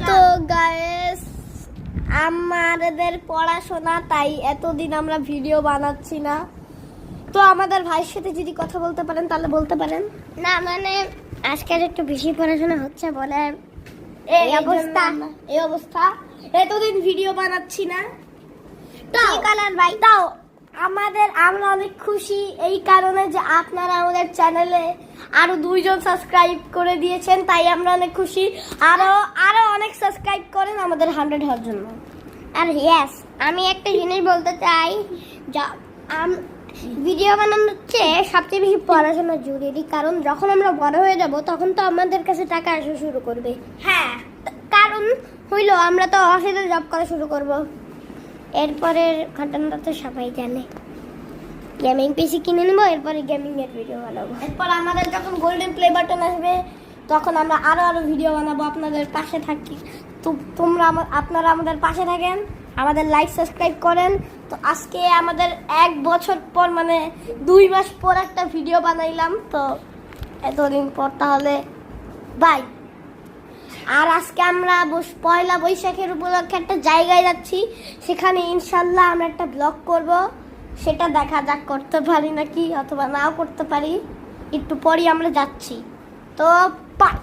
তো গাইস আমাদের পড়াশোনা, তাই এতদিন আমরা ভিডিও বানাচ্ছি না। তো আমাদের ভাইয়ের সাথে যদি কথা বলতে পারেন তাহলে বলতে পারেন। না মানে আজকাল একটু বেশি পড়াশোনা হচ্ছে বলে এই অবস্থা এতদিন ভিডিও বানাচ্ছি না। কি কালার ভাই? তাও আমরা অনেক খুশি এই কারণে যে আপনারা আমাদের চ্যানেলে আরো 2 জন সাবস্ক্রাইব করে দিয়েছেন, তাই আমরা অনেক খুশি। আরো অনেক সাবস্ক্রাইব করেন আমাদের 100 হওয়ার জন্য। আর ইয়েস, আমি একটা জিনিস বলতে চাই, ভিডিও বানানোর চেয়ে সবচেয়ে বেশি পড়াশোনা জরুরি, কারণ যখন আমরা বড় হয়ে যাব তখন তো আমাদের কাছে টাকা আসা শুরু করবে। হ্যাঁ, কারণ হইলো আমরা তো অফিসে জব করা শুরু করব, এরপরের ঘটনাটা তো সবাই জানে। গেমিং পিসি কিনে নেবো, এরপরে গেমিং এর ভিডিও বানাবো। এরপর আমাদের যখন গোল্ডেন প্লে বাটন আসবে তখন আমরা আরো ভিডিও বানাবো, আপনাদের পাশে থাকি। তো আপনারা আমাদের পাশে থাকেন, আমাদের লাইক সাবস্ক্রাইব করেন। তো আজকে আমাদের 1 বছর পর, মানে 2 মাস পর একটা ভিডিও বানাইলাম, তো এতদিন পর তাহলে বাই। আর আজকে আমরা পয়লা বৈশাখের উপলক্ষে একটা জায়গায় যাচ্ছি, সেখানে ইনশাল্লাহ আমরা একটা ব্লগ করব। সেটা দেখা যাক করতে পারি নাকি, অথবা নাও করতে পারি। একটু পরই আমরা যাচ্ছি, তো বাই।